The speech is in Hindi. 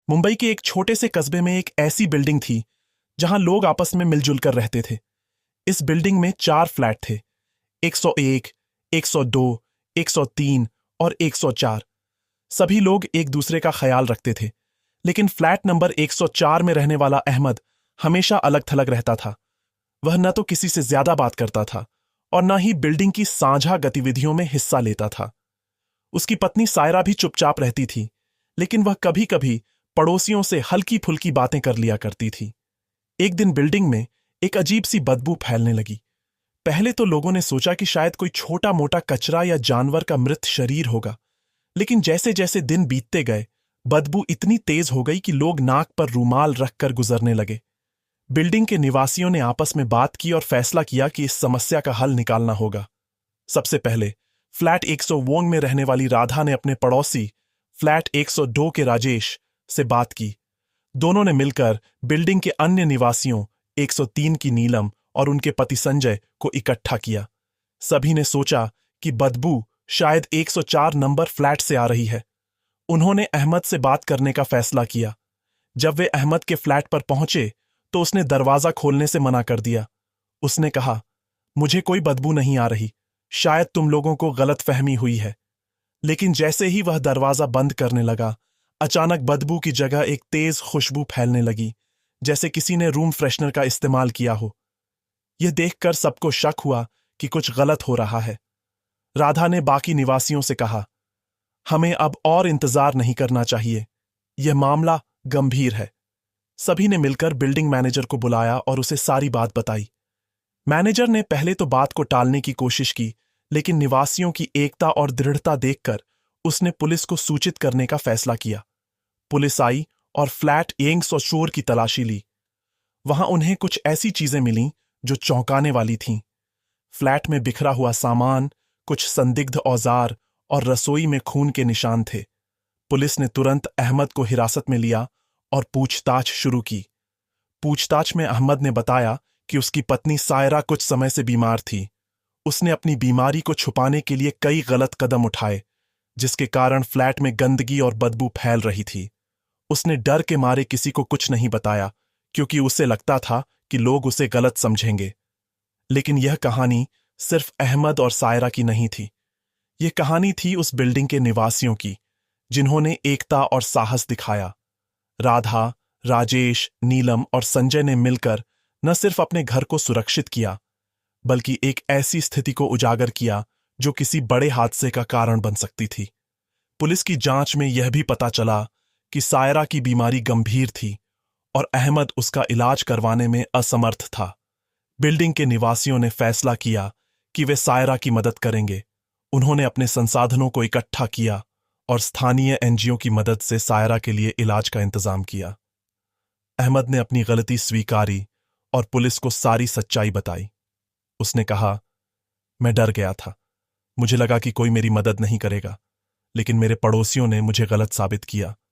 मुंबई के एक छोटे से कस्बे में एक ऐसी बिल्डिंग थी जहां लोग आपस में मिलजुल कर रहते थे। इस बिल्डिंग में 4 फ्लैट थे। 101, 102, 103 और 104। सभी लोग एक दूसरे का ख्याल रखते थे, लेकिन फ्लैट नंबर 104 में रहने वाला अहमद हमेशा अलग थलग रहता था। वह न तो किसी से ज्यादा बात करता था और न ही बिल्डिंग की साझा गतिविधियों में हिस्सा लेता था। उसकी पत्नी सायरा भी चुपचाप रहती थी, लेकिन वह कभी कभी पड़ोसियों से हल्की फुल्की बातें कर लिया करती थी। एक दिन बिल्डिंग में एक अजीब सी बदबू फैलने लगी। पहले तो लोगों ने सोचा कि शायद कोई छोटा मोटा कचरा या जानवर का मृत शरीर होगा, लेकिन जैसे जैसे दिन बीतते गए, बदबू इतनी तेज हो गई कि लोग नाक पर रूमाल रखकर गुजरने लगे। बिल्डिंग के निवासियों ने आपस में बात की और फैसला किया कि इस समस्या का हल निकालना होगा। सबसे पहले फ्लैट 101 में रहने वाली राधा ने अपने पड़ोसी फ्लैट 102 के राजेश से बात की। दोनों ने मिलकर बिल्डिंग के अन्य निवासियों 103 की नीलम और उनके पति संजय को इकट्ठा किया। सभी ने सोचा कि बदबू शायद 104 नंबर फ्लैट से आ रही है। उन्होंने अहमद से बात करने का फैसला किया। जब वे अहमद के फ्लैट पर पहुंचे तो उसने दरवाजा खोलने से मना कर दिया। उसने कहा, मुझे कोई बदबू नहीं आ रही, शायद तुम लोगों को गलतफहमी हुई है। लेकिन जैसे ही वह दरवाजा बंद करने लगा, अचानक बदबू की जगह एक तेज खुशबू फैलने लगी, जैसे किसी ने रूम फ्रेशनर का इस्तेमाल किया हो। यह देखकर सबको शक हुआ कि कुछ गलत हो रहा है। राधा ने बाकी निवासियों से कहा, हमें अब और इंतजार नहीं करना चाहिए, यह मामला गंभीर है। सभी ने मिलकर बिल्डिंग मैनेजर को बुलाया और उसे सारी बात बताई। मैनेजर ने पहले तो बात को टालने की कोशिश की, लेकिन निवासियों की एकता और दृढ़ता देखकर उसने पुलिस को सूचित करने का फैसला किया। पुलिस आई और फ्लैट 104 की तलाशी ली। वहां उन्हें कुछ ऐसी चीजें मिलीं जो चौंकाने वाली थीं। फ्लैट में बिखरा हुआ सामान, कुछ संदिग्ध औजार और रसोई में खून के निशान थे। पुलिस ने तुरंत अहमद को हिरासत में लिया और पूछताछ शुरू की। पूछताछ में अहमद ने बताया कि उसकी पत्नी सायरा कुछ समय से बीमार थी। उसने अपनी बीमारी को छुपाने के लिए कई गलत कदम उठाए, जिसके कारण फ्लैट में गंदगी और बदबू फैल रही थी। उसने डर के मारे किसी को कुछ नहीं बताया, क्योंकि उसे लगता था कि लोग उसे गलत समझेंगे। लेकिन यह कहानी सिर्फ अहमद और सायरा की नहीं थी। यह कहानी थी उस बिल्डिंग के निवासियों की, जिन्होंने एकता और साहस दिखाया। राधा, राजेश, नीलम और संजय ने मिलकर न सिर्फ अपने घर को सुरक्षित किया, बल्कि एक ऐसी स्थिति को उजागर किया जो किसी बड़े हादसे का कारण बन सकती थी। पुलिस की जांच में यह भी पता चला कि सायरा की बीमारी गंभीर थी और अहमद उसका इलाज करवाने में असमर्थ था। बिल्डिंग के निवासियों ने फैसला किया कि वे सायरा की मदद करेंगे। उन्होंने अपने संसाधनों को इकट्ठा किया और स्थानीय एनजीओ की मदद से सायरा के लिए इलाज का इंतजाम किया। अहमद ने अपनी गलती स्वीकारी और पुलिस को सारी सच्चाई बताई। उसने कहा, मैं डर गया था। मुझे लगा कि कोई मेरी मदद नहीं करेगा, लेकिन मेरे पड़ोसियों ने मुझे गलत साबित किया